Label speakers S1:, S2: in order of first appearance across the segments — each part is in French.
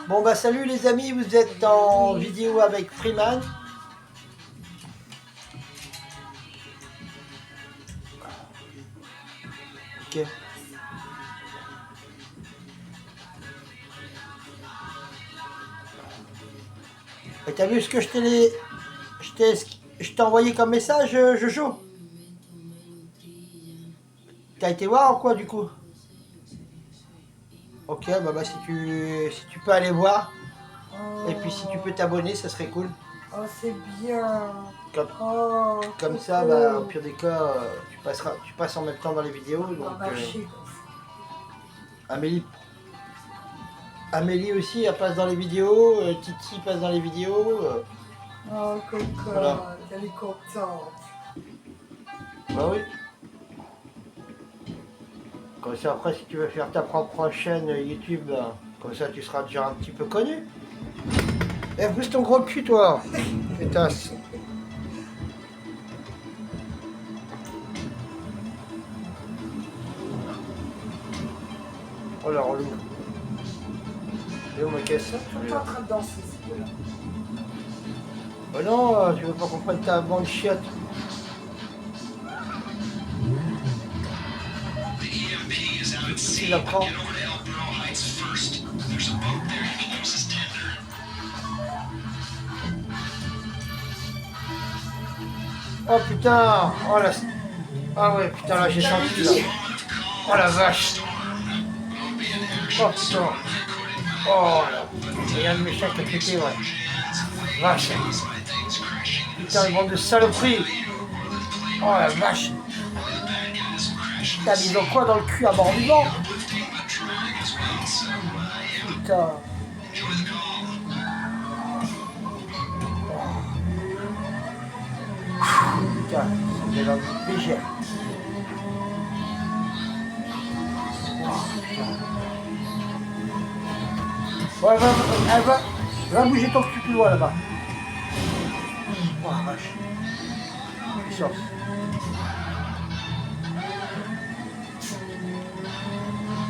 S1: Bon bah salut les amis, vous êtes en vidéo avec Freeman. Ok. Et t'as vu ce que je t'ai envoyé comme message, Jojo? T'as été voir ou quoi du coup? Ok, bah si tu peux aller voir. Et puis si tu peux t'abonner, ça serait cool.
S2: Oh, c'est bien.
S1: Comme ça, bah, au pire des cas, tu passes en même temps dans les vidéos. Donc, Amélie aussi, elle passe dans les vidéos. Titi passe dans les vidéos.
S2: Oh, cocotte,
S1: voilà.
S2: Elle est contente.
S1: Bah oui. Comme ça, après, si tu veux faire ta propre chaîne YouTube, comme ça, tu seras déjà un petit peu connu. Eh, pousse ton gros cul, toi. Pétasse. Oh la relou. Et où ma caisse?
S2: Tu es en train de danser, c'est là.
S1: Oh non, tu veux pas qu'on prenne ta bande chiotte. Tu la prends. Oh putain. Oh la... Ah ouais, putain, là j'ai senti là. Oh la vache. Oh putain. Oh là. Il y a un méchant qui a pété, ouais. Vache. Putain, une bande de saloperies. Oh la vache. Putain, mais ils ont quoi dans le cul à bord vivant? Putain. Putain, c'est de la légère. Ouais, va bouger ton cul plus loin là-bas. Oh la vache. Puissance.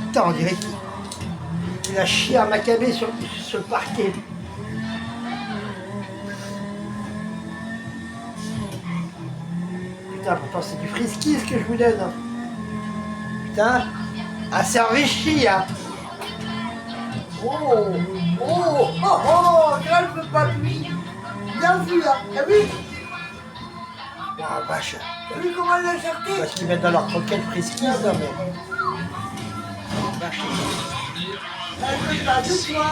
S1: Putain, on dirait qu'il a chié à Maccabée sur le parquet. Putain, pourtant c'est du frisky ce que je vous donne. Putain, assez enrichi, hein.
S2: Oh, là, je veux pas de lui. Bien vu, là. T'as vu?
S1: Oh la vache.
S2: T'as vu comment elle a cherché?
S1: Parce qu'ils mettent dans leur croquette frisky, ça, mais...
S2: Elle veut pas de toi.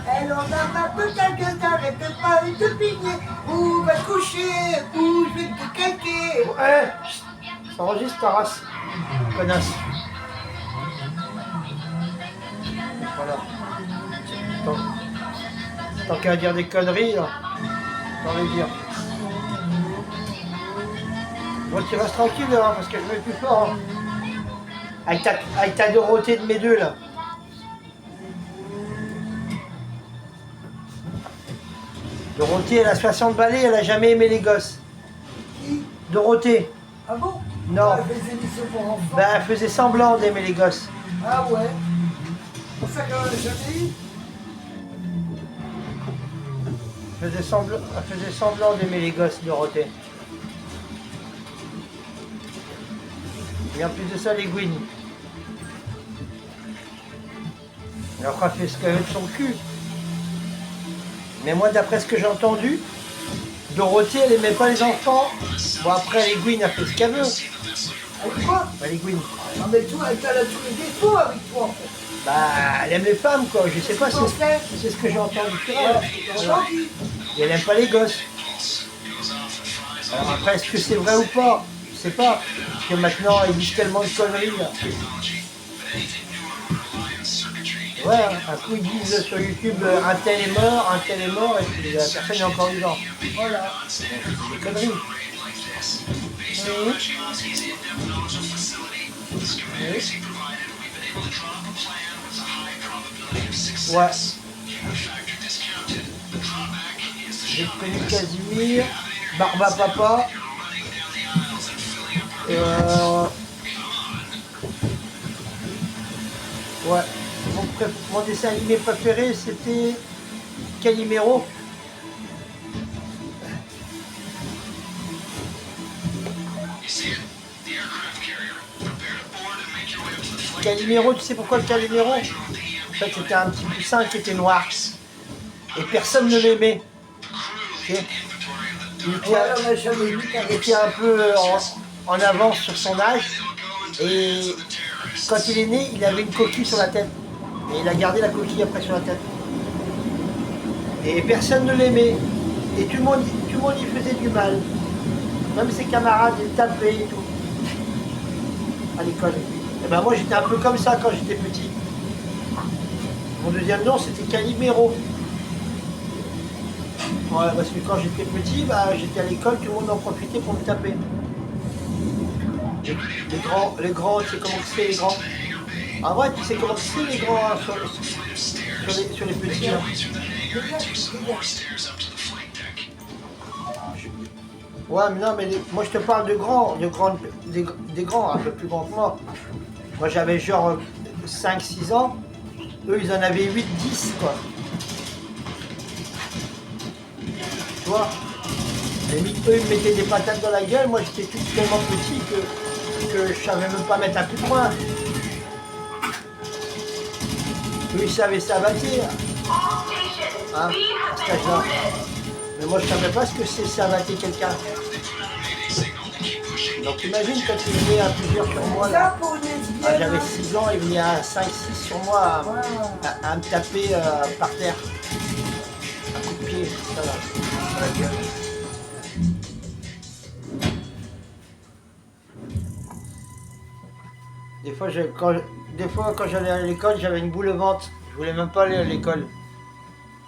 S2: Elle en a marre de ta gueule, t'arrêtes pas de te pigner. Ou va te coucher, ou je vais te calquer.
S1: Ouais, ça enregistre ta race, connasse. Voilà. Tant qu'à dire des conneries, là, t'en les dire. Bon, tu restes tranquille, hein, parce que je vais plus fort. Hein. Avec ta Dorothée de mes deux, là. Dorothée, elle a 60 balais, elle a jamais aimé les gosses.
S2: Qui?
S1: Dorothée.
S2: Ah bon?
S1: Non.
S2: Elle faisait des émissions pour enfants.
S1: Ben, elle faisait semblant d'aimer les gosses.
S2: Ah ouais? Pour ça qu'elle en a jamais eu?
S1: Elle faisait semblant d'aimer les gosses, Dorothée. Et en plus de ça, les Gwyn. Elle a fait ce qu'elle veut de son cul. Mais moi, d'après ce que j'ai entendu, Dorothée, elle aimait pas les enfants. Bon, après, les Gwyn a fait ce qu'elle veut.
S2: Avec quoi?
S1: Bah, les Gwyn.
S2: Ah mais toi, elle a tous les défauts avec toi en fait.
S1: Bah, elle aime les femmes, quoi. Je sais pas, c'est ce que j'ai entendu. Et elle aime pas les gosses. Alors après, est-ce que c'est vrai ou pas? Je sais pas. Parce que maintenant, ils disent tellement de conneries, là. Ouais, un coup ils disent sur YouTube un tel est mort, et puis la personne est encore vivante.
S2: Voilà.
S1: C'est des conneries. Ouais. J'ai connu Casimir, Barba Papa. Ouais. mon dessin animé préféré, c'était Calimero. Calimero, tu sais pourquoi le Calimero? En fait, c'était un petit poussin qui était noir. Et personne ne l'aimait. Ok. Il était un peu en avance sur son âge. Et quand il est né, il avait une coquille sur la tête. Et il a gardé la coquille après sur la tête. Et personne ne l'aimait. Et tout le monde y faisait du mal. Même ses camarades, ils tapaient et tout. À l'école. Et ben moi j'étais un peu comme ça quand j'étais petit. Mon deuxième nom c'était Calimero. Ouais, parce que quand j'étais petit, bah, j'étais à l'école, tout le monde en profitait pour me taper. Les grands, tu sais comment c'est les grands? Ah ouais, tu sais comment c'est les grands hein, sur les petits hein. Ouais, mais non, mais moi je te parle de grands, des grands, un peu plus grands que moi. Moi j'avais genre 5-6 ans, eux ils en avaient 8-10 quoi. Tu vois? Eux ils me mettaient des patates dans la gueule, moi j'étais tout tellement petit que je savais même pas mettre un coup de poing. Eux ils savaient savater. Hein, cet âge-là. Mais moi je savais pas ce que c'est savater quelqu'un. Donc imagine quand il venait à plusieurs sur moi là. Ah, j'avais 6 ans, il venait à 5-6 sur moi à me taper par terre. Un coup de pied, ça va. Dans la gueule. Des fois quand j'allais à l'école, j'avais une boule au ventre. Je voulais même pas aller à l'école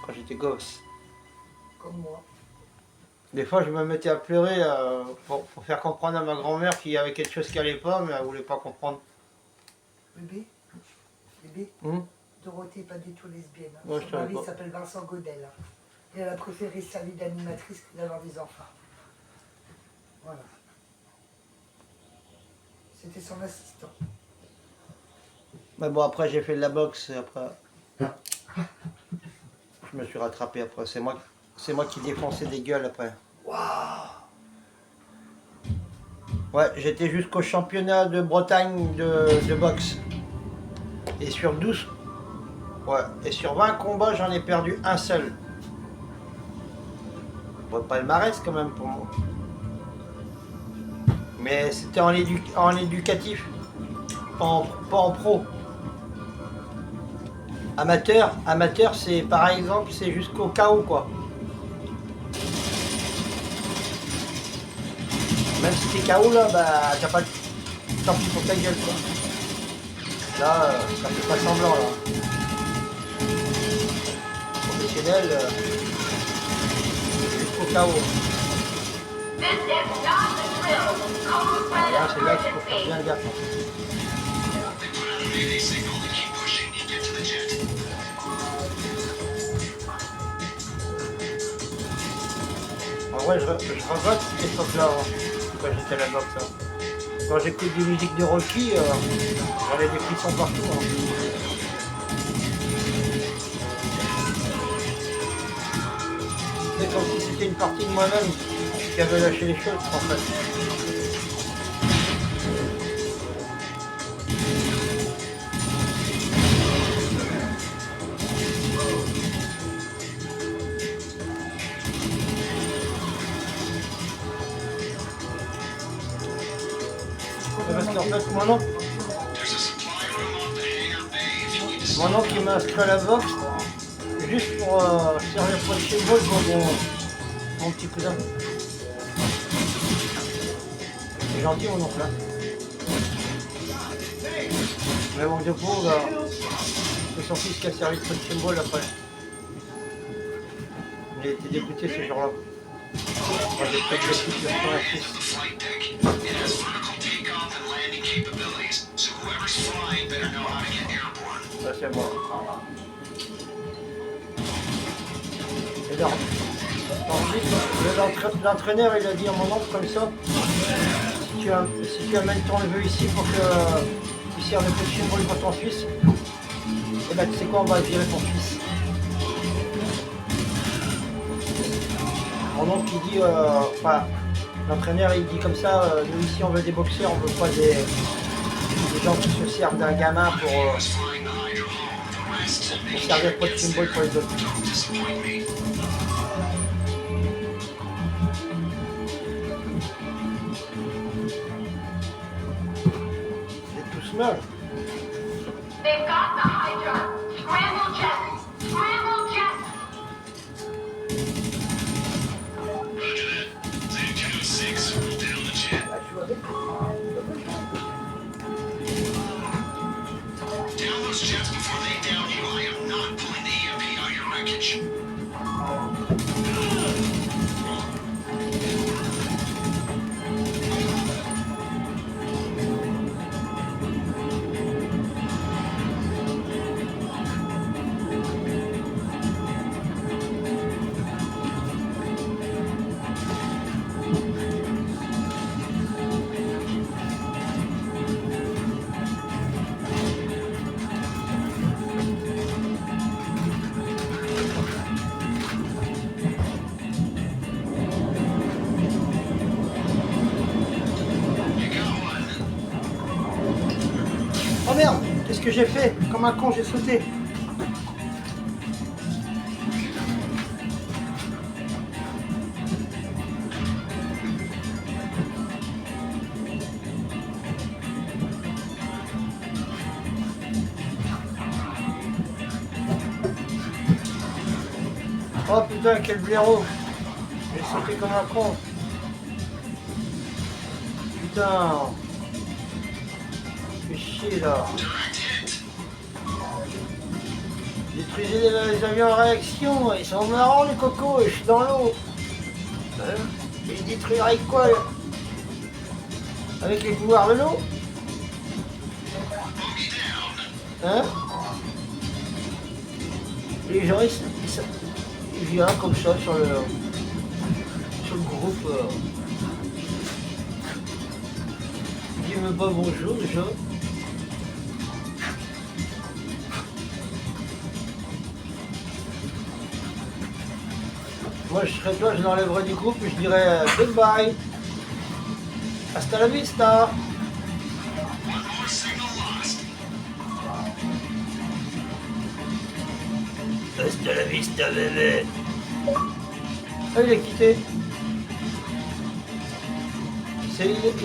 S1: quand j'étais gosse.
S2: Comme moi.
S1: Des fois, je me mettais à pleurer pour faire comprendre à ma grand-mère qu'il y avait quelque chose qui allait pas, mais elle voulait pas comprendre.
S2: Bébé, Dorothée n'est pas du tout lesbienne. Hein.
S1: Ouais,
S2: son mari s'appelle Vincent Godel. Hein. Et elle a préféré sa vie d'animatrice que d'avoir des enfants. Voilà. C'était son assistant.
S1: Mais bon, après, j'ai fait de la boxe, et après... Je me suis rattrapé après. C'est moi qui défonçais des gueules après.
S2: Waouh!
S1: Ouais, j'étais jusqu'au championnat de Bretagne de boxe. Et sur 12... Ouais, et sur 20 combats, j'en ai perdu un seul. Bon, palmarès quand même pour moi. Mais c'était en éducatif, pas en pro. Amateur, c'est par exemple, c'est jusqu'au KO quoi. Même si t'es KO là, bah t'as pas tant pis pour ta gueule quoi. Là, ça fait pas semblant là. Professionnel, jusqu'au KO. Là, c'est là qu'il faut faire bien gaffe. En vrai, je regrette cette époque-là, hein, quand j'étais à la boxe. Hein. Quand j'écoute des musiques de Rocky, j'avais des frissons partout. Hein. C'est comme si c'était une partie de moi-même qui avait lâché les choses, en fait. Parce qu'en fait, mon oncle qui m'a inscrit à la boxe, juste pour servir pour le chez mon petit cousin. C'est gentil mon oncle là. Mais bon, de pauvre, c'est son fils qui a servi de punching ball après. Il a été dégoûté ce jour-là. Moi j'ai fait le fils de son fils. Ça c'est bon. Et l'entraîneur il a dit à mon oncle comme ça, si tu amènes ton neveu ici pour qu'il serve de punching ball pour ton fils, Et bah tu sais quoi, on va virer ton fils. Mon oncle il dit, enfin, l'entraîneur il dit comme ça, nous ici on veut des boxeurs, on veut pas des gens qui se servent d'un gamin pour servir de symbole pour les autres. C'est tout small.
S3: They've got the Hydra. Scramble jets. Scramble jets.
S2: Là, je suis avec.
S4: Down those jets before they down you. I am not pulling the EMP out of your wreckage.
S1: Oh merde, qu'est-ce que j'ai fait? Comme un con, j'ai sauté. Oh putain, quel blaireau. J'ai sauté comme un con. Putain. Fais chier là. Détruisez les avions en réaction, ils sont marrants les cocos, je suis dans l'eau. Hein? Et ils détruire avec quoi là? Avec les pouvoirs de l'eau? Hein? Les gens ils viennent comme ça sur le groupe. Ils disent même pas bonjour déjà. Moi je serais toi, je l'enlèverais du groupe et je dirais goodbye. Hasta la vista. Hasta la vista bébé. Ah il est quitté.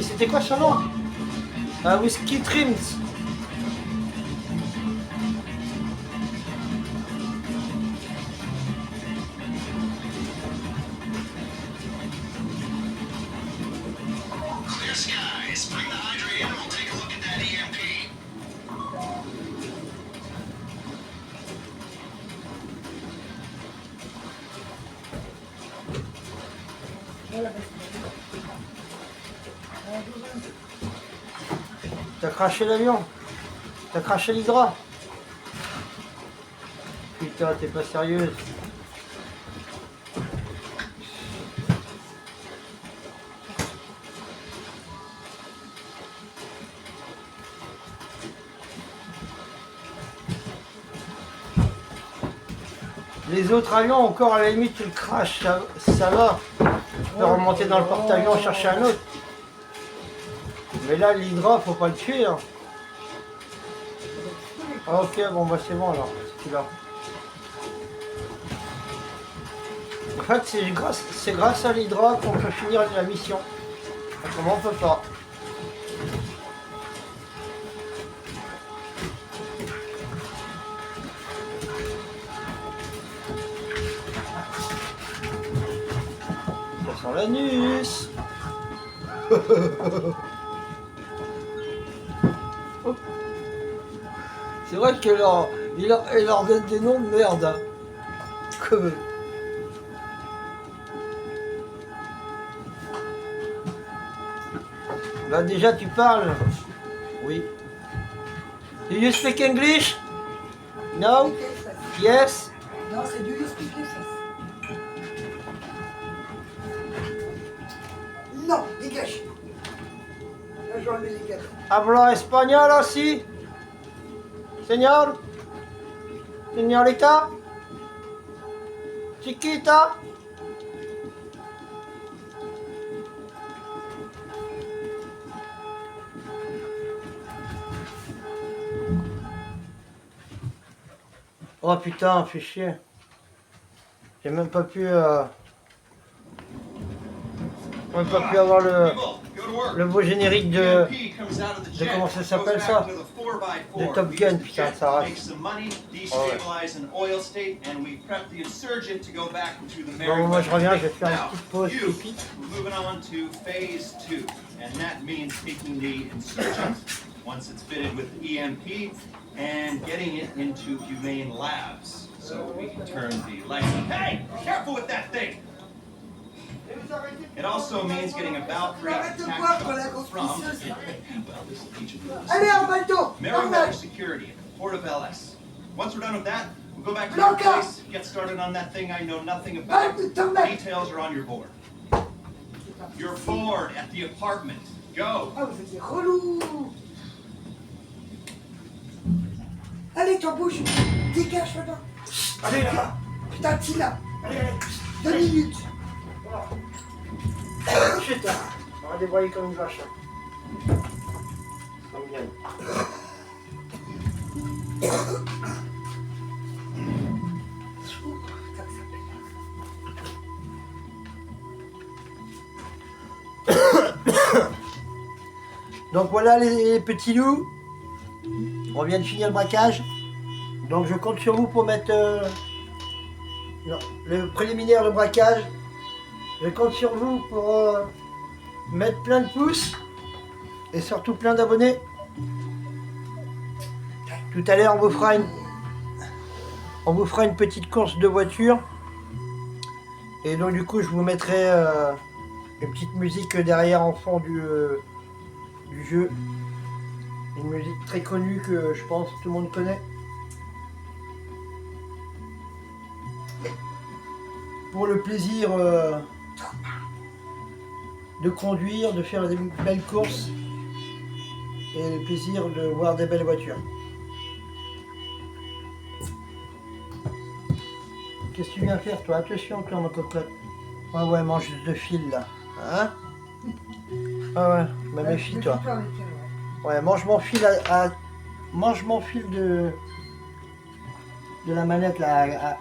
S1: C'était quoi son nom? Un whisky trims.
S4: Clear skies. Bring the Hydra in and we'll take a look at that EMP.
S1: T'as craché l'avion. T'as craché l'hydra. Putain, t'es pas sérieuse. Les autres avions, encore à la limite, tu le craches, ça va. Tu peux remonter dans le porte-avions, chercher un autre. Mais là, l'hydra, faut pas le tuer. Hein. Ah, ok, bon, bah c'est bon alors, c'est là. En fait, c'est grâce à l'hydra qu'on peut finir la mission. Autrement, on peut pas. Ça sent l'anus. C'est vrai qu'il leur donne des noms de merde. Hein. Comme... Bah déjà tu parles. Oui. Do you speak English? No? Yes?
S2: Non, c'est du whisky princesse. Non, dégage. Là, je vais enlever les gâteaux.
S1: Hablo espagnol aussi? Señor? Señorita? Chiquita? Oh putain, fais chier. J'ai même pas pu avoir le beau générique de comment ça s'appelle ça? De Top Gun, putain, ça arrache. Bon, moi je reviens, je vais faire une petite pause pipi.
S4: Once it's fitted with EMP and getting it into humane labs so we can turn the lights on. Hey, be careful with that thing! It also means getting about free tax from, well, this will teach you
S2: Allez, en bateau!
S4: Merriweather Security at the Port of LS. Once we're done with that, we'll go back to
S2: Blanca!
S4: your place, get started on that thing I know nothing about. Details are on your board. You're bored at the apartment. Go!
S2: Ah, vous êtes des relous! Allez, toi, bouge! Dégage là-bas!
S1: Allez là!
S2: Putain, Tina!
S1: Allez, allez!
S2: 2 minutes!
S1: Putain! On va débrayer comme une vache. Hein. Ça me gagne. Donc voilà les petits loups. On vient de finir le braquage. Donc je compte sur vous pour mettre non, le préliminaire de braquage. Je compte sur vous pour mettre plein de pouces et surtout plein d'abonnés. Tout à l'heure on vous fera une petite course de voiture. Et donc du coup je vous mettrai une petite musique derrière en fond du jeu. Une musique très connue que je pense tout le monde connaît. Pour le plaisir de conduire, de faire des belles courses et le plaisir de voir des belles voitures. Qu'est-ce que tu viens faire toi? Attention toi ma cocotte. Ouais mange de fil là. Hein? Ah ouais, je me méfie toi. Ouais, mange mon fil mange mon fil de la manette là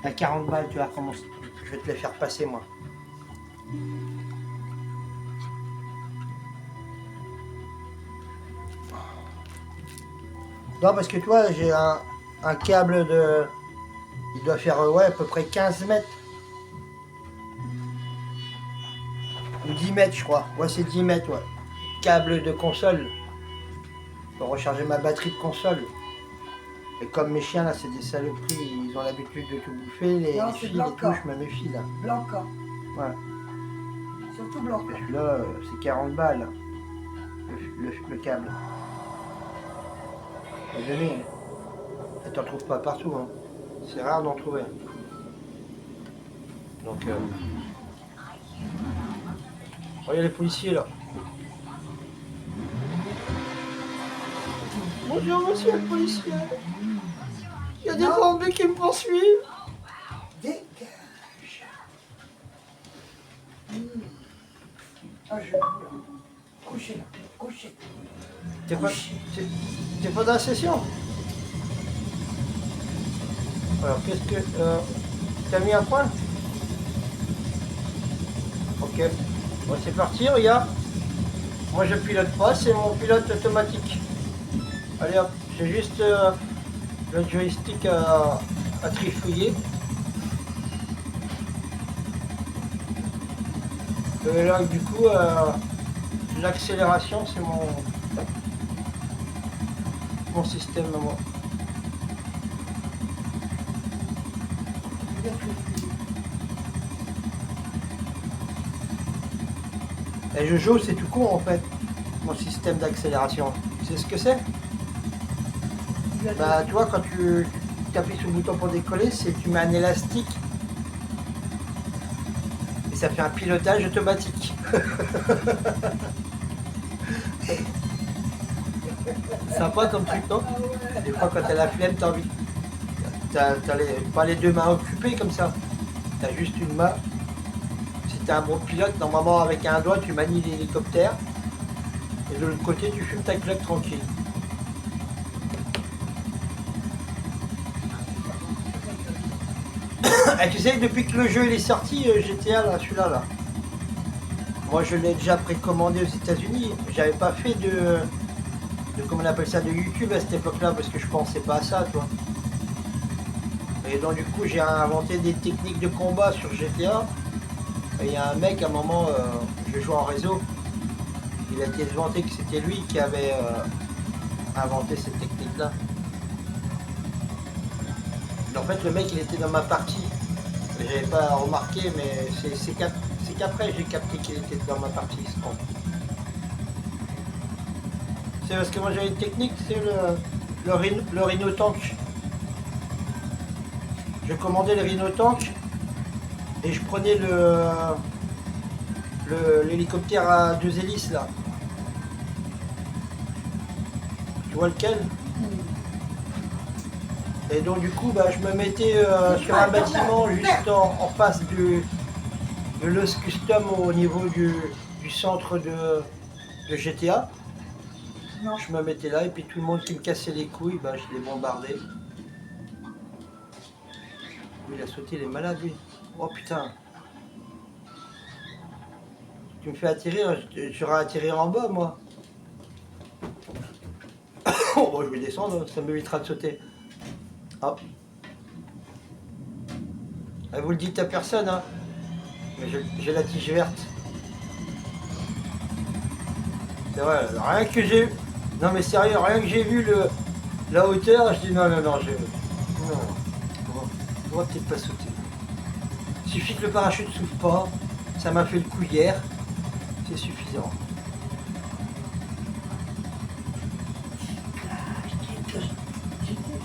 S1: à 40 balles, tu vois comment je vais te les faire passer moi. Non parce que toi j'ai un câble de. Il doit faire ouais à peu près 15 mètres. Ou 10 mètres je crois. Ouais c'est 10 mètres ouais. Câble de console pour recharger ma batterie de console. Et comme mes chiens là c'est des saloperies, ils ont l'habitude de tout bouffer, les fils, les touches, je me méfie là.
S2: Blanca.
S1: Ouais.
S2: Surtout Blanca.
S1: Et celui-là c'est 40 balles le câble. Désolé, tu t'en trouves pas partout hein. C'est rare d'en trouver. Donc regarde les policiers là. Bonjour monsieur le policier. Il y a des zombies qui me poursuivent.
S2: Dégage. Ah, je coucher là. Coucher.
S1: T'es pas dans la session? Alors qu'est-ce que... t'as mis un point? Ok. Bon c'est parti, regarde. Moi je pilote pas, c'est mon pilote automatique. Allez hop, j'ai juste le joystick à trifouiller. Et là du coup l'accélération c'est mon système à moi. Et je joue, c'est tout con en fait, mon système d'accélération. Tu sais ce que c'est? Bah tu vois quand tu appuies sur le bouton pour décoller, c'est tu mets un élastique et ça fait un pilotage automatique. Sympa comme truc, non? Des fois, quand t'as la flemme, t'as envie. Pas les deux mains occupées comme ça. T'as juste une main. Si t'es un bon pilote, normalement, avec un doigt, tu manies l'hélicoptère. Et de l'autre côté, tu fumes ta clope tranquille. Et tu sais, depuis que le jeu il est sorti, GTA, là, celui-là, là. Moi, je l'ai déjà précommandé aux États-Unis. J'avais pas fait de comment on appelle ça, de YouTube à cette époque-là, parce que je pensais pas à ça, toi. Et donc, du coup, j'ai inventé des techniques de combat sur GTA. Et il y a un mec, à un moment, je jouais en réseau. Il a été vanté que c'était lui qui avait inventé cette technique-là. En fait, le mec, il était dans ma partie. J'avais pas remarqué, mais c'est qu'après j'ai capté qu'il était dans ma partie. C'est parce que moi j'avais une technique, c'est le Rhino Tank. Je commandais le Rhino Tank et je prenais l'hélicoptère à 2 hélices là. Tu vois lequel? Et donc du coup, bah, je me mettais sur un bâtiment juste en face de l'os custom au niveau du centre de GTA.
S2: Non.
S1: Je me mettais là et puis tout le monde qui me cassait les couilles, bah, je les bombardais. Lui, il a sauté, il est malade lui. Oh putain. Tu me fais atterrir, j'aurais atterrir en bas moi. Oh, bon, je vais descendre, ça m'évitera de sauter. Hop. Et vous le dites à personne, hein. Mais j'ai la tige verte. C'est vrai, rien que j'ai... Non mais sérieux, rien que j'ai vu la hauteur, je dis non, non, on va peut-être pas sauter. Il suffit que le parachute ne s'ouvre pas, ça m'a fait le coup hier, c'est suffisant.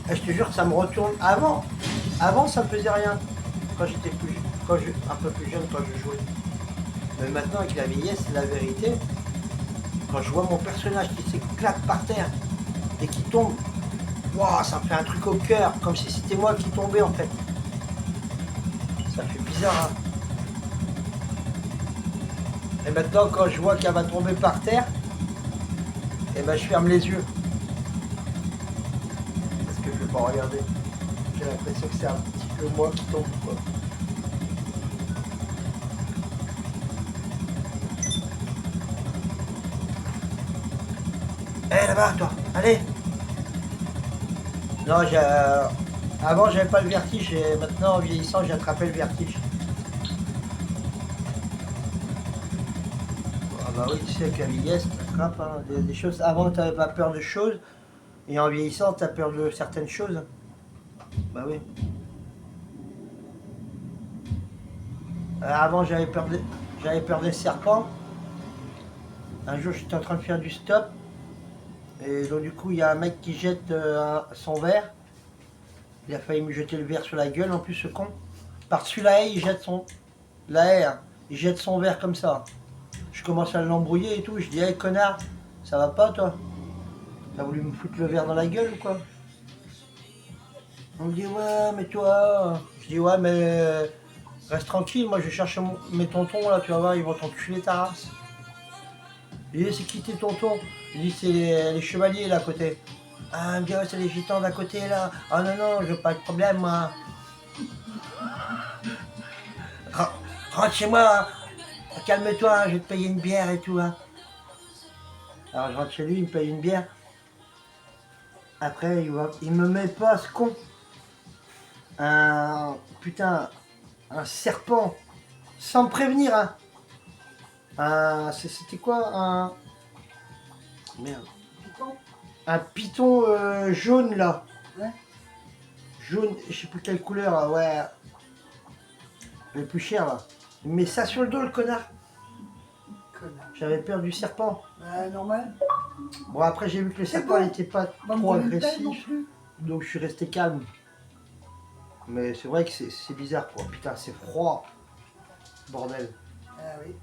S1: Et je te jure que ça me retourne. Avant ça me faisait rien. Quand j'étais un peu plus jeune, quand je jouais. Mais maintenant avec la vieillesse, c'est la vérité. Quand je vois mon personnage qui s'éclate par terre et qui tombe, wow, ça me fait un truc au cœur, comme si c'était moi qui tombais en fait. Ça fait bizarre, hein. Et maintenant quand je vois qu'elle va tomber par terre, et ben je ferme les yeux. Parce que je ne vais pas regarder. J'ai l'impression que c'est un petit peu moi qui tombe, quoi. Eh là-bas, toi, allez. Non, avant j'avais pas le vertige et maintenant en vieillissant j'ai attrapé le vertige. Ah bah oui, tu sais avec la vieillesse, t'attrapes hein, des choses. Avant t'avais pas peur de choses et en vieillissant t'as peur de certaines choses. Bah oui. Avant j'avais peur des serpents. Un jour j'étais en train de faire du stop. Et donc du coup, il y a un mec qui jette son verre. Il a failli me jeter le verre sur la gueule, en plus ce con. Par-dessus la haie, il jette il jette son verre comme ça. Je commence à l'embrouiller et tout. Je dis, hey connard, ça va pas toi? T'as voulu me foutre le verre dans la gueule ou quoi? On me dit, ouais, mais toi... Je dis, ouais, mais reste tranquille, moi je cherche mes tontons là, tu vas voir, ils vont t'enculer ta race. Il dit, c'est qui tes tontons? Il dit, c'est les chevaliers là à côté. Ah, il me dit, ouais, c'est les gitans d'à côté là. Ah non, non, je veux pas de problème moi. Rentre chez moi, hein. Calme-toi, hein, je vais te payer une bière et tout. Hein. Alors je rentre chez lui, il me paye une bière. Après, il me met pas ce con. Putain, un serpent. Sans me prévenir, hein. C'était quoi Merde. Un python jaune là.
S2: Ouais.
S1: Jaune, je sais plus quelle couleur, là, ouais. Le plus cher là. Il met ça sur le dos le connard.
S2: Connard.
S1: J'avais peur du serpent.
S2: Normal.
S1: Bon après j'ai vu que le
S2: C'est
S1: serpent
S2: bon.
S1: n'était pas
S2: Pas me
S1: trop
S2: prendre une pelle non
S1: agressif.
S2: plus.
S1: Donc je suis resté calme. Mais c'est vrai que c'est bizarre quoi. Putain c'est froid. Bordel.
S2: Ah oui.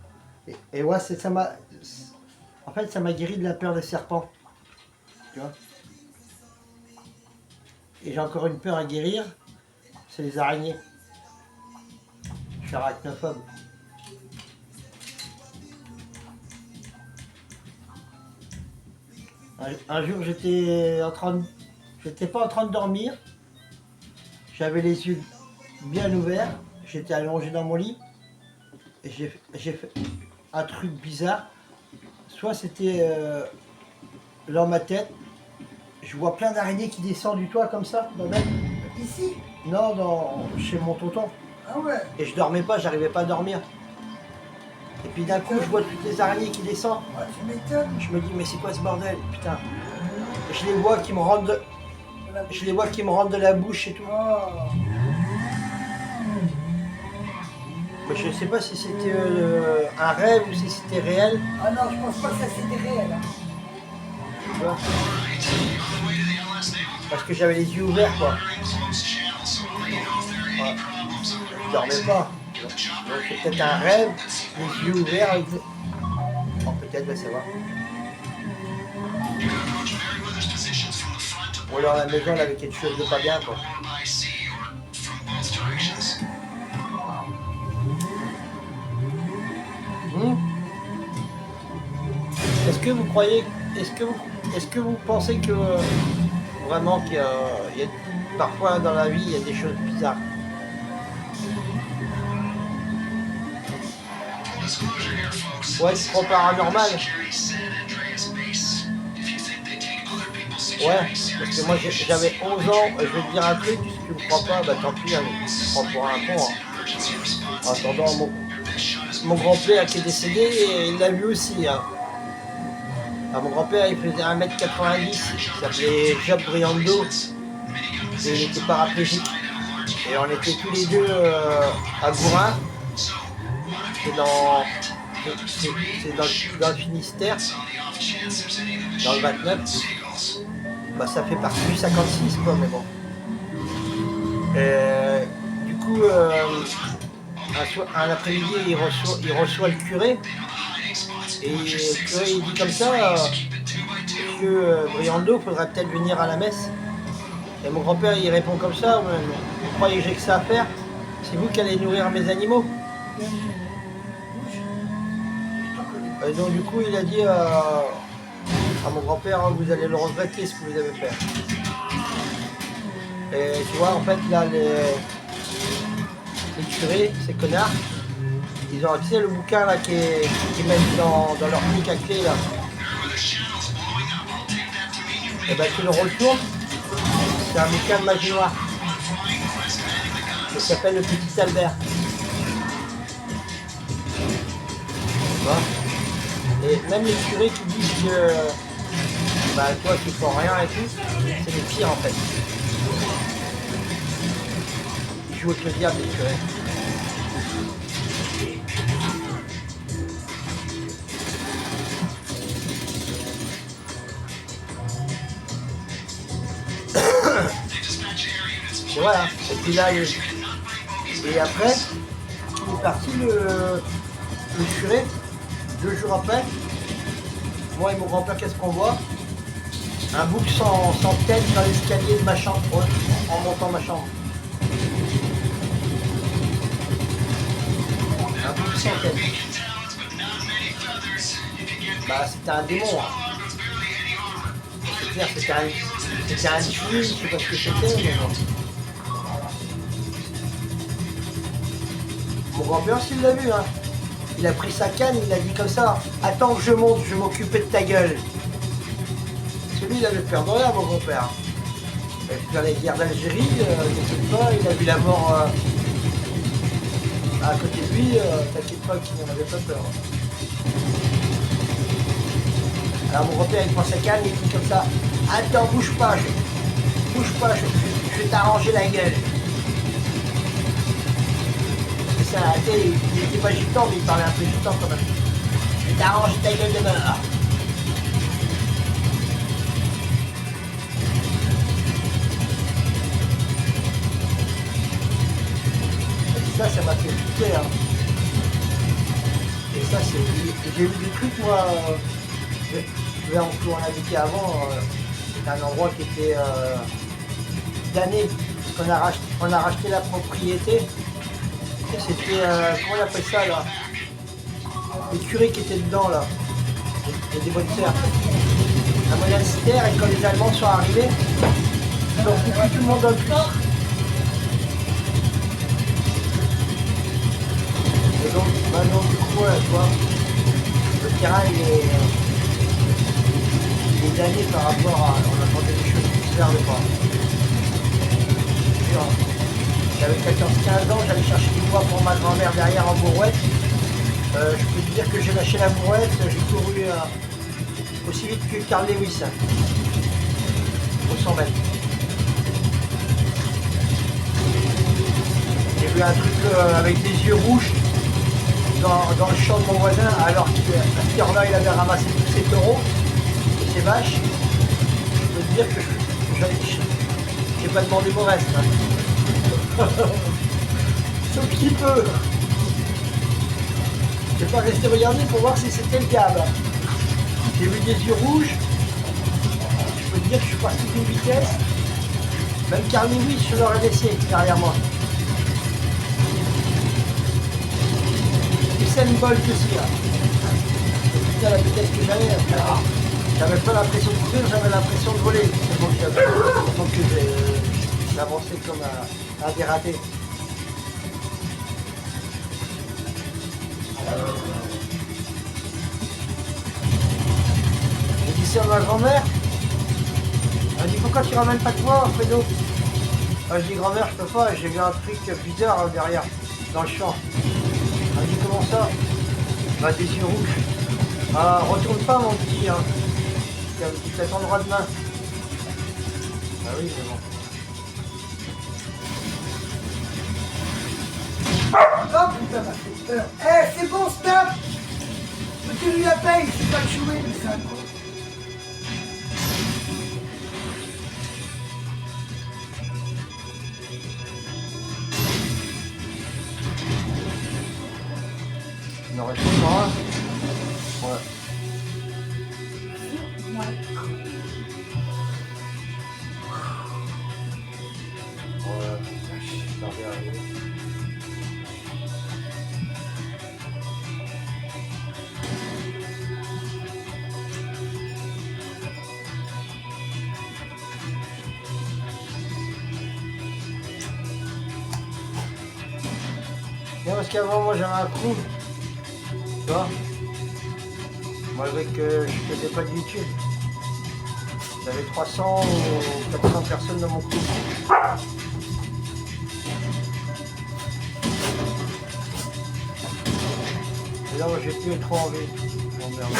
S1: Et ouais ça m'a. En fait ça m'a guéri de la peur des serpents. Tu vois. Et j'ai encore une peur à guérir, c'est les araignées. Je suis arachnophobe. Un jour j'étais pas en train de dormir, j'avais les yeux bien ouverts, j'étais allongé dans mon lit et j'ai fait un truc bizarre. Soit c'était dans ma tête, je vois plein d'araignées qui descendent du toit comme ça, dans même.
S2: Ici?
S1: Non, chez mon tonton.
S2: Ah ouais.
S1: Et je dormais pas, j'arrivais pas à dormir. Et puis d'un coup, je vois toutes les araignées qui descendent.
S2: Ah, tu m'étonnes.
S1: Je me dis, mais c'est quoi ce bordel, putain. Et je les vois qui me rentrent de la bouche et tout.
S2: Oh.
S1: Mais je sais pas si c'était un rêve ou si c'était réel.
S2: Ah non, je pense pas que ça c'était réel. Hein.
S1: Tu vois. Parce que j'avais les yeux ouverts, quoi. Ouais. Je dormais pas. Donc c'est peut-être un rêve, les yeux ouverts. Avec... Oh, peut-être, va savoir. Ou alors la maison, elle avait quelque chose de pas bien, quoi. Est-ce que vous croyez, est-ce que vous pensez que vraiment qu'il y a parfois dans la vie il y a des choses bizarres? Ouais, tu crois paranormal? Ouais, parce que moi j'avais 11 ans, je vais te dire un truc, si tu me crois pas, bah tant pis, hein, je prends pour un con. Hein. En attendant, mon grand-père qui est décédé, il l'a vu aussi. Hein. Alors, mon grand-père il faisait 1m90, il s'appelait Job Briando, et il était paraplégique. Et on était tous les deux à Gourin, c'est dans le Finistère, dans le 29. Bah, ça fait partie du 56 quoi, mais bon. Du coup, un après-midi, il reçoit le curé. Et le curé il dit comme ça, Monsieur Briando, faudrait peut-être venir à la messe. Et mon grand-père il répond comme ça, vous croyez que j'ai que ça à faire? C'est vous qui allez nourrir mes animaux? Et donc du coup il a dit à mon grand-père, vous allez le regretter ce que vous avez fait. Et tu vois, en fait, là, les curés, ces connards, ils ont, tu sais, le bouquin là qu'ils mettent dans leur truc à clé là. Et ben tu le retournes, c'est un bouquin de magie noire. Ça s'appelle Le Petit Albert. Tu vois? Et même les curés qui disent que bah toi tu prends rien et tout, c'est les pires en fait. Ils jouent avec le diable les curés. Et voilà, et puis là, et après, il est parti le curé, 2 jours après, moi et mon grand-père, qu'est-ce qu'on voit? Un bouc sans tête dans l'escalier de ma chambre, en montant ma chambre. Un bouc sans tête. Bah c'était un démon. Hein. C'est clair, c'était un tueur, je sais pas ce que c'était, mais bon. Mon grand-père aussi l'a vu, hein. Il a pris sa canne, il a dit comme ça, attends que je monte, je vais m'occuper de ta gueule. Celui il avait peur de rien, mon grand-père. Dans la guerre d'Algérie, t'inquiète pas, il a vu la mort à côté de lui, t'inquiète pas qu'il n'en avait pas peur. Alors mon grand-père il prend sa canne, il dit comme ça, attends, bouge pas, je vais t'arranger la gueule. C'est ça, il était pas gitan, mais il parlait un peu gitan quand même. Je vais t'arranger ta gueule de mort. Ça m'a fait flipper. Hein. Et ça, j'ai vu des trucs, moi, je vais en habiter avant. c'était un endroit qui était damné. On a racheté la propriété. Et c'était, comment on appelle ça là? Les curés qui étaient dedans là. Et des bonnes sœurs. Un monastère, et quand les Allemands sont arrivés, ils ont foutu tout le monde dans le puits. Et donc, du coup, tu vois, le terrain il est damné par rapport à. On attendait des choses qui se servent pas. J'avais 14-15 ans, j'allais chercher du bois pour ma grand-mère derrière en brouette. Je peux te dire que j'ai lâché la brouette, j'ai couru aussi vite que Carl Lewis au 100 mètres. J'ai vu un truc avec des yeux rouges dans le champ de mon voisin, alors qu'à cette heure-là il avait ramassé tous ses taureaux et ses vaches. Je peux te dire que j'ai pas demandé mon reste. Hein. Sauf qu'il peut. J'ai pas resté regarder pour voir si c'était le cas. Là. J'ai vu des yeux rouges. Je peux te dire que je suis parti d'une vitesse. Même Carl Lewis, je l'aurais laissé derrière moi. C'est une Bolt aussi là. Putain, la vitesse que j'avais. J'avais pas l'impression de courir, j'avais l'impression de voler. Donc j'ai avancé comme un dératé. J'ai dit ça à ma grand-mère. Elle dit pourquoi tu ramènes pas de toi, Fredo? Je dis grand-mère, je peux pas, j'ai vu un truc bizarre derrière, dans le champ. Elle dit comment ça? Bah des yeux rouges. Ah, retourne pas mon petit, hein. Tu t'attendras demain. Ah oui, mais bon.
S2: Oh putain, m'a fait peur. Eh, c'est bon, stop. Mais tu lui la payes, c'est pas le jouet, mais ça.
S1: Il en reste encore un. Ouais. Ouais, ça revient arriver. Bien parce qu'avant moi j'avais un trou. Tu vois, malgré que je faisais pas de YouTube. J'avais 300 ou 400 personnes dans mon groupe. Et là, moi, j'ai plus trop envie. Oh merde.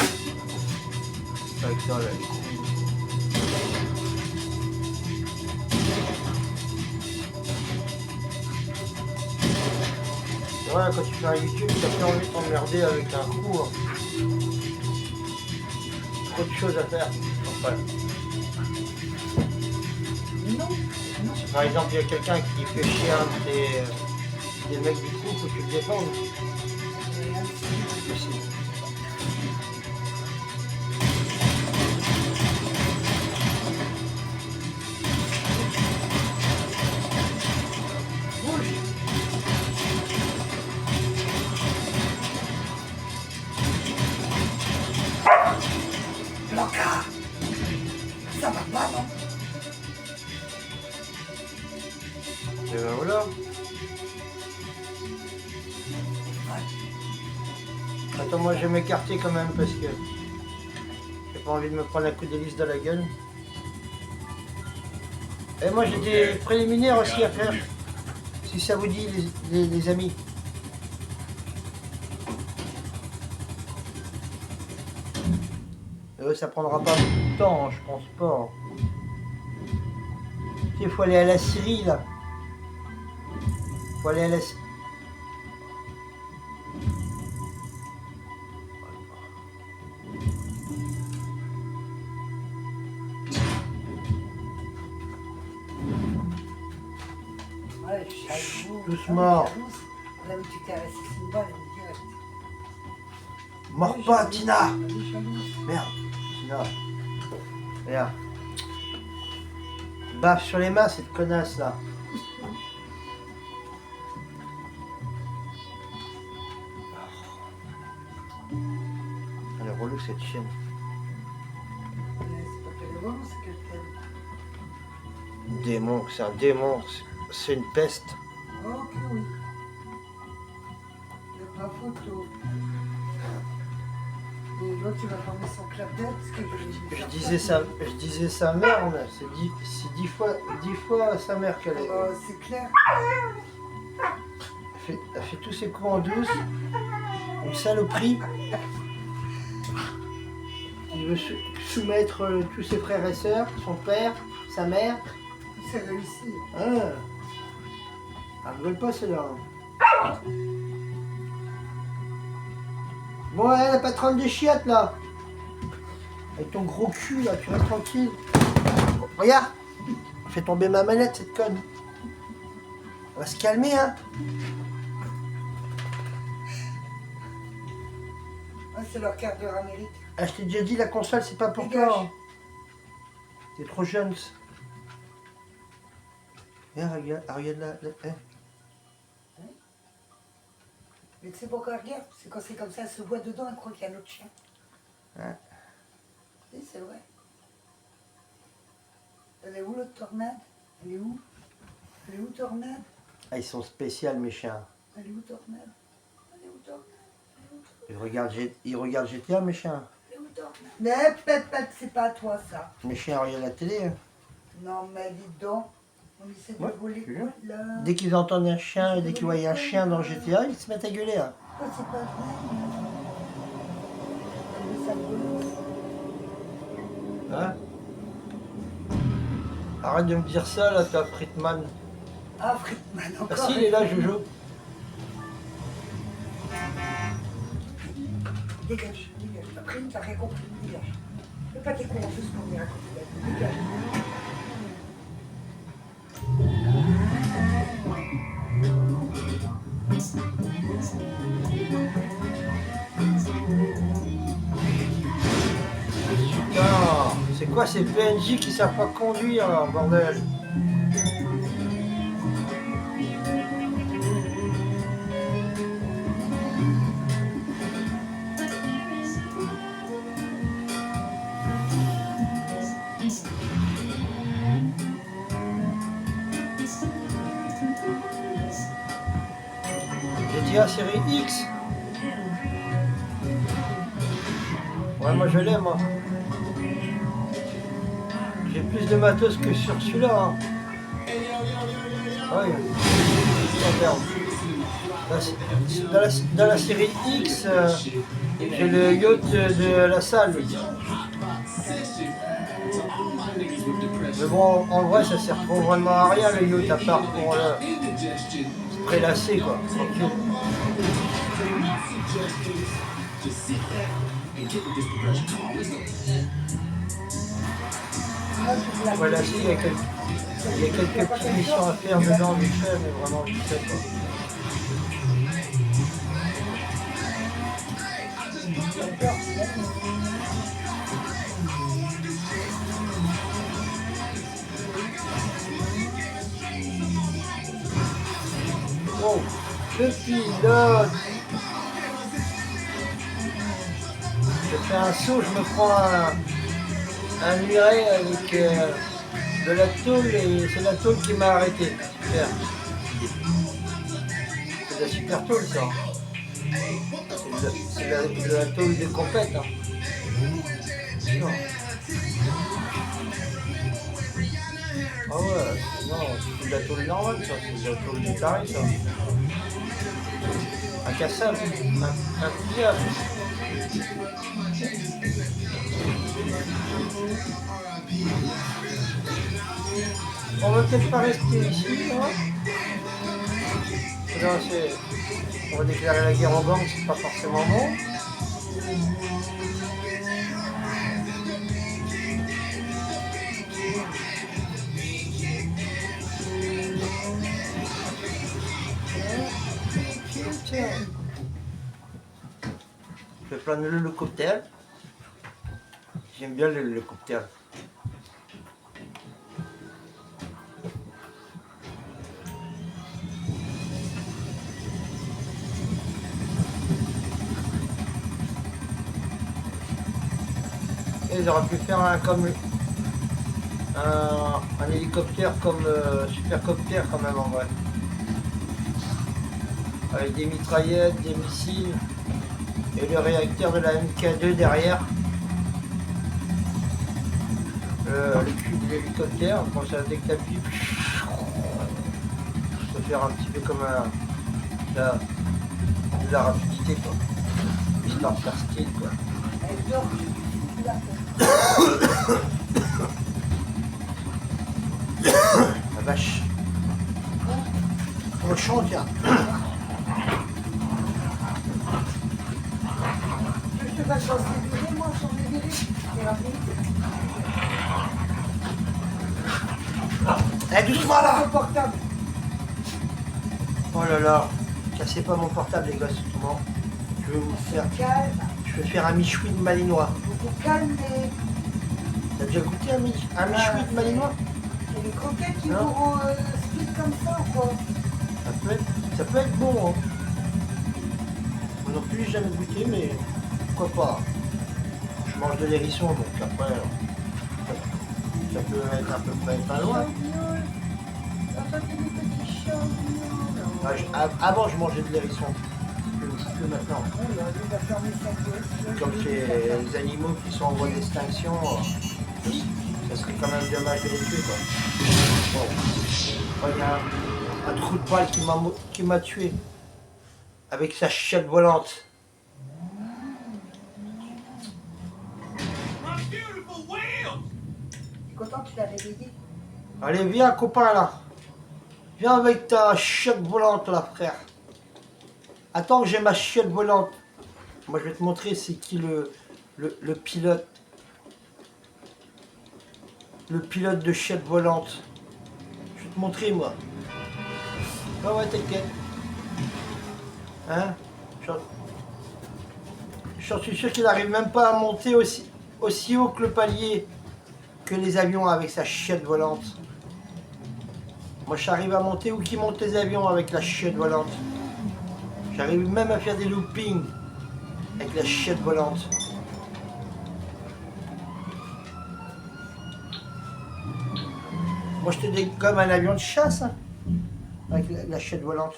S1: Avec ça, là, les couilles. C'est vrai, quand tu fais un YouTube, t'as plus envie de t'emmerder avec un coup. Hein. Trop de choses à faire. Enfin,
S2: Non.
S1: si par exemple, il y a quelqu'un qui fait chier un des mecs du groupe, faut que tu le défendes. Aussi. Bouge.
S2: Blanca. Ça va pas, non?
S1: Et ben voilà. Attends, moi je vais m'écarter quand même parce que j'ai pas envie de me prendre un coup d'hélice dans la gueule. Et moi j'ai des préliminaires aussi à faire. Si ça vous dit les amis. Ça prendra pas beaucoup de temps, hein, je pense pas. Il faut aller à la Syrie là. Faut aller à la Syrie.
S2: Ouais, j'avoue.
S1: Doucement.
S2: Là où tu caresses une balle, elle me direct.
S1: Mors pas, Tina. Merde, Tina. Regarde. baffe sur les mains, cette connasse là. Elle est relou cette chienne.
S2: C'est pas qu'elle est vraiment, c'est qu'elle t'aime.
S1: Démon, c'est un démon, c'est une peste.
S2: Ok, oui. Il n'y a pas photo. Et l'autre, il va fermer son clapet parce que
S1: Je disais sa mère, mais c'est 10 fois sa mère qu'elle est.
S2: c'est clair.
S1: Elle fait tous ses coups en douce. Une saloperie. Il veut soumettre tous ses frères et sœurs, son père, sa mère.
S2: C'est réussi.
S1: Ah. Elle rigole pas celle-là. Bon, ouais, la patronne des chiottes là. Avec ton gros cul là, tu restes tranquille. Regarde. Fais tomber ma manette cette conne. On va se calmer hein.
S2: Ah, c'est leur quart d'heure américain.
S1: Ah, je t'ai déjà dit, la console c'est pas pour
S2: Dégage.
S1: toi. Hein. T'es trop jeune. Regarde là. Hein.
S2: Mais tu sais pourquoi elle regarde? C'est quand c'est comme ça, elle se voit dedans, elle croit qu'il y a un autre chien.
S1: Ouais.
S2: Oui, c'est vrai. Elle est où l'autre tornade? Elle est où? Elle est où tornade?
S1: Ah, ils sont spéciaux mes chiens.
S2: Elle est où tornade? Elle est où tornade?
S1: Ils regardent GTA mes chiens.
S2: Elle est où tornade? Mais peut-être c'est pas à toi ça.
S1: Mes chiens regardent la télé. Hein.
S2: Non mais dis donc. On essaie de
S1: Ouais,
S2: voler
S1: je
S2: quoi là?
S1: Dès qu'ils entendent un chien, dès qu'ils voient un chien dans GTA, ils se mettent à gueuler. Hein.
S2: Oh, c'est pas vrai. Mais ça me
S1: Hein. Arrête de me dire ça là, t'as Fritman.
S2: Ah, Friedman, encore.
S1: Ah si, il est là, Jojo.
S2: Dégage, dégage. Après, t'as rien compris. Dégage. Fais pas tes cours en plus pour venir à côté d'elle. Dégage.
S1: Putain, c'est quoi ces PNJ qui savent pas conduire là, bordel? GTA série X. Ouais, moi je l'aime. Hein. J'ai plus de matos que sur celui-là. Hein. Ouais. Dans la série X, j'ai le yacht de la salle. Mais bon, en vrai, ça sert trop vraiment à rien le yacht, à part pour se prélasser, quoi. Tranquille. Voilà, si, il y a quelques petites missions à faire dedans, vite fait, mais vraiment vite fait, quoi. Wow, le pilote. Je fais un saut, je me prends un muret avec de la tôle et c'est la tôle qui m'a arrêté. Super. C'est de la super tôle ça. C'est de la tôle de compète. Hein. Non. Ah ouais, non, c'est de la tôle normale ça, c'est de la tôle de taré ça. Incassable, inpliable. On va peut-être pas rester ici, hein. Là, on va déclarer la guerre aux banques, c'est pas forcément bon. Je vais prendre l'hélicoptère. J'aime bien l'hélicoptère. Ils auraient pu faire un comme un hélicoptère comme supercoptère quand même en vrai. Avec des mitraillettes, des missiles et le réacteur de la MK2 derrière. Le cul de l'hélicoptère, quand ça dès que t'appuies, ça peut faire un petit peu comme de la rapidité quoi. Histoire de faire style quoi.
S2: Elle dort, là.
S1: La vache. On le chante tiens.
S2: Je te passe en CDD, moi, sans CDD. C'est rapide.
S1: Eh doucement là.
S2: Mon portable.
S1: Oh là là. Cassez pas mon portable les gosses, souvent. Je vais vous faire.
S2: Calme.
S1: Je vais faire un michoui de malinois.
S2: Vous vous calmez.
S1: T'as déjà goûté un michoui de malinois?
S2: C'est les croquettes qui
S1: Non.
S2: vous split comme ça ou quoi?
S1: Ça peut être bon hein. Moi non plus j'ai jamais goûté mais pourquoi pas. Je mange de l'hérisson donc après ça peut être à peu près pas loin. Avant je mangeais de l'hérisson. Plus maintenant. Comme c'est les animaux qui sont en voie d'extinction, ça serait quand même dommage de les tuer quoi. Bon. Il y a un trou de balle qui m'a tué avec sa chiotte volante.
S4: My beautiful whale!
S2: T'es content que tu l'avais dit?
S1: Allez viens copain là. Viens avec ta chiotte volante là frère. Attends que j'ai ma chiotte volante. Moi je vais te montrer c'est qui le pilote. Le pilote de chiotte volante. Je vais te montrer moi. Ah ouais t'inquiète. Hein? J'en suis sûr qu'il n'arrive même pas à monter aussi haut que le palier que les avions avec sa chiotte volante. Moi j'arrive à monter où qui monte les avions avec la chiotte volante. J'arrive même à faire des loopings avec la chiotte volante. Moi je te dégomme un avion de chasse hein, avec la chiotte volante.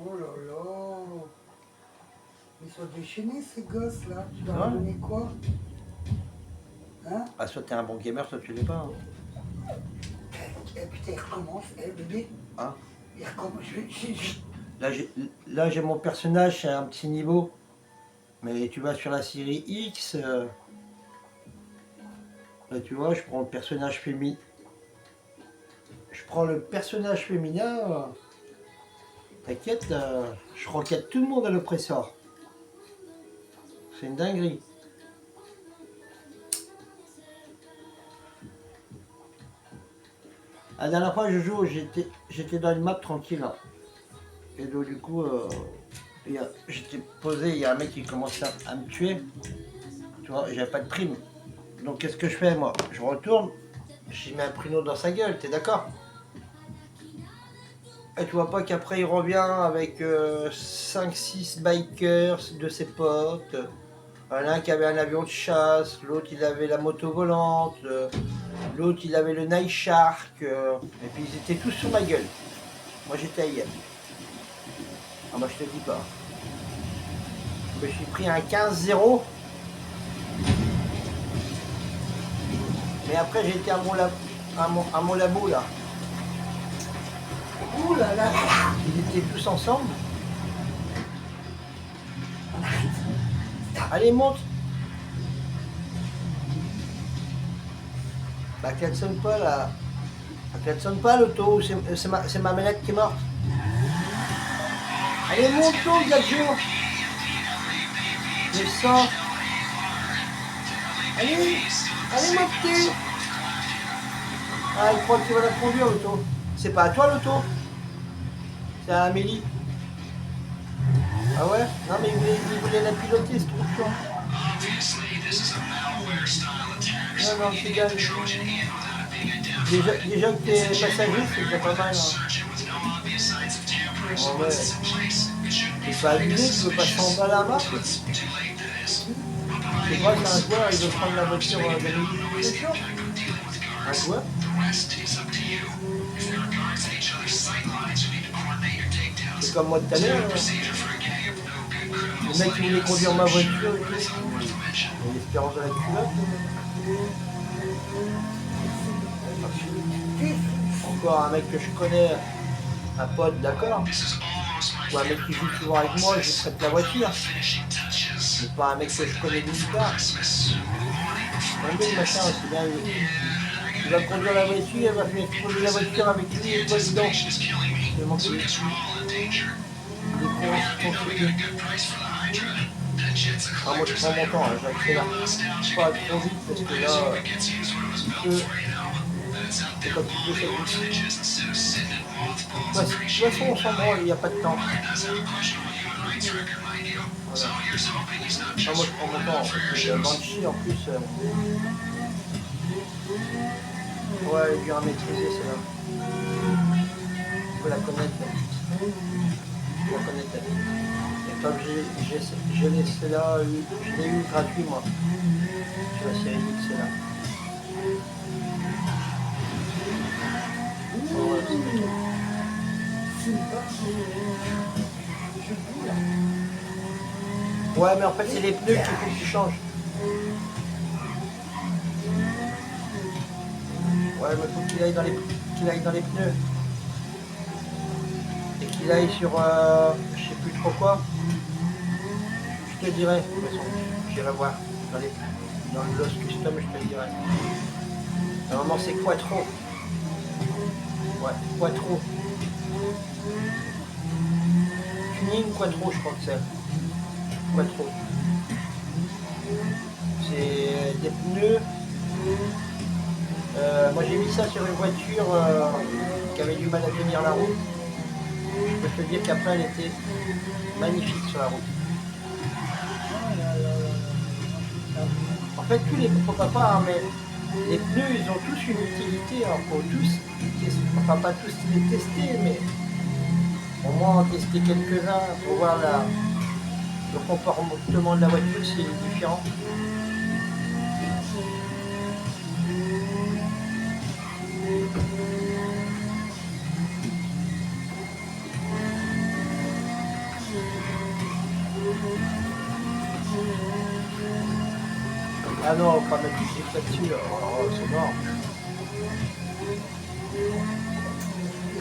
S2: Oh là là. Ils sont déchaînés ces gosses là. Tu leur as
S1: Ouais.
S2: donné quoi? Hein?
S1: Ah soit t'es un bon gamer, soit tu l'es pas. Hein.
S2: Et putain, il recommence, bébé.
S1: Hein?
S2: Il recommence.
S1: Là j'ai mon personnage, c'est un petit niveau. Mais tu vas sur la série X. Là tu vois, je prends le personnage féminin. Je prends le personnage féminin. T'inquiète, je requête tout le monde à l'oppresseur. C'est une dinguerie. La dernière fois je joue, j'étais dans une map tranquille. Hein. Et donc du coup, j'étais posé, il y a un mec qui commençait à me tuer. Tu vois, j'avais pas de prime. Donc qu'est-ce que je fais moi? Je retourne, j'y mets un pruneau dans sa gueule, t'es d'accord? Et tu vois pas qu'après il revient avec 5-6 bikers de ses potes. Un qui avait un avion de chasse, l'autre il avait la moto volante, l'autre il avait le Night Shark, et puis ils étaient tous sur ma gueule. Moi j'étais ailleurs. Ah bah je te dis pas. Je me suis pris un 15-0. Mais après j'ai été à mon labo là.
S2: Ouh là là.
S1: Ils étaient tous ensemble. Allez monte. Bah klaxonne pas là. Klaxonne pas l'auto, c'est ma manette qui est morte. Allez monte toi Gadjo. Descends. Allez montez. Ah il croit que tu vas la conduire l'auto. C'est pas à toi l'auto. C'est à Amélie. Ah ouais? Non mais il voulait la piloter, ce truc-là. Non, non, c'est bien. Déjà que t'es passager, c'est déjà pas mal. Hein. Oh ouais. C'est pas abusé, tu veux pas s'en bas là-bas? Je sais pas, c'est un joueur, il veut prendre la voiture de l'équipe. Un joueur. C'est comme moi tout à l'heure. Le mec qui voulait conduire ma voiture et tout. L'espérance de la culotte. Encore un mec que je connais, un pote, d'accord. Ou un mec qui joue souvent avec moi, je lui prête la voiture. C'est pas un mec que je connais nulle part. Le machin, c'est bien. Il va conduire la voiture, il va faire exploser la voiture avec lui et le président. C'est mon truc. Ah, moi je prends mon temps, hein, j'accélère pas trop vite parce que là, c'est comme tu peux faire. De toute façon, on s'en branle, il n'y a pas de temps. Voilà. Ah, moi je prends mon temps, en fait. Banshee en plus. Ouais, elle est dur à maîtriser celle-là. Il faut la connaître. Il faut la connaître. Et comme j'ai laissé celle-là, je l'ai eu gratuit moi. Sur la série X, celle-là. Ouais, mais en fait, c'est les pneus qu'il faut que tu changes. Ouais, mais il faut qu'il aille dans les pneus. Et qu'il aille sur, je sais plus trop quoi. Je te dirai, de toute façon, j'irai voir. Dans le Lost Custom, je te dirai. Normalement, c'est Quattro. Ouais, Quattro. Tuning Quattro, je crois que c'est. Quattro. C'est des pneus. Moi j'ai mis ça sur une voiture qui avait du mal à tenir la route. Je peux te dire qu'après elle était magnifique sur la route. En fait tous les pourquoi pas, hein, mais les pneus ils ont tous une utilité, hein, faut tous, enfin pas tous les tester, mais au moins en tester quelques-uns pour voir le comportement de la voiture s'il est différent. Ah non, pas mettre du clic là-dessus, oh, c'est mort.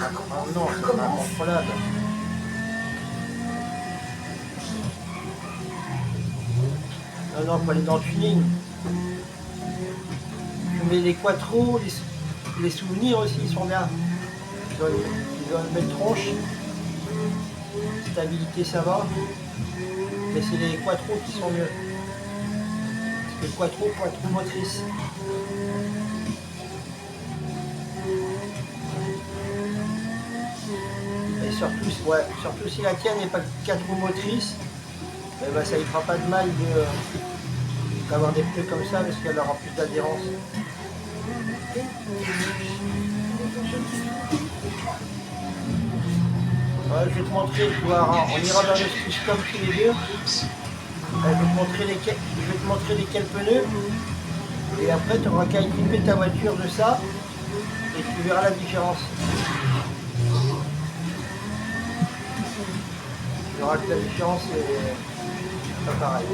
S1: Ah non, c'est pas incontrôlable. Non, faut aller dans le tuning. Mais les quattro, les souvenirs aussi, ils sont bien. Ils ont une belle tronche. Stabilité, ça va. Mais c'est les quattro qui sont mieux. Parce que le quattro pour être motrice. Et surtout si la tienne n'est pas 4 roues motrices, eh ben, ça ne fera pas de mal d'avoir des pneus comme ça parce qu'elle aura plus d'adhérence. Ouais, je vais te montrer, on ira dans le custom tous les deux. Je vais te montrer lesquels pneus. Et après tu auras qu'à équiper ta voiture de ça et tu verras la différence. Tu verras que la différence est pas pareille.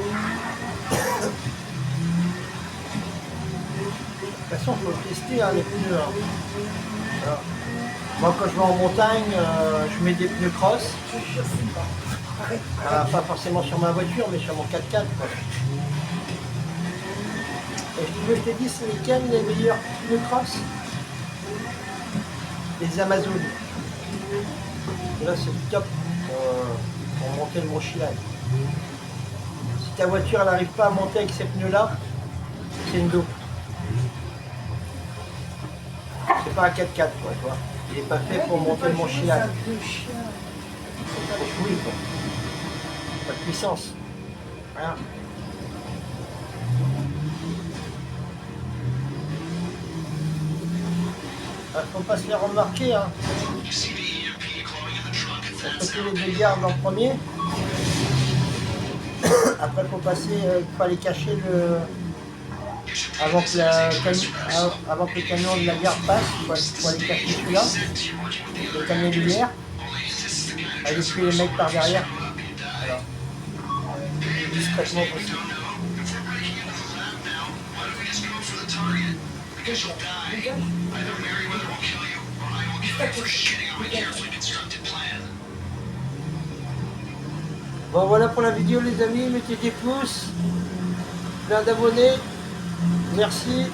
S1: De toute façon, il faut tester hein, les pneus. Hein. Voilà. Moi, quand je vais en montagne, je mets des pneus cross. Pas forcément sur ma voiture, mais sur mon 4x4. Quoi. Et je te dis, c'est lesquels les meilleurs pneus cross? Les Amazon. Et là, c'est le top pour monter le Mont Chiliad. Si ta voiture n'arrive pas à monter avec ces pneus-là, c'est une dope. C'est pas un 4x4, quoi, tu vois. Il n'est pas fait pour monter le Mont Chiliad. Oui, quoi. Pas de puissance. Rien. Faut pas se faire remarquer, hein. On peut tous les deux gardes en premier. Après, faut passer, faut aller cacher le. Avant que, avant que le camion de la gare passe, faut aller cacher celui-là, le camion de lumière. Aller tuer les mecs par derrière. Voilà. Discrètement possible. Bon, voilà pour la vidéo les amis, mettez des pouces, plein d'abonnés, merci.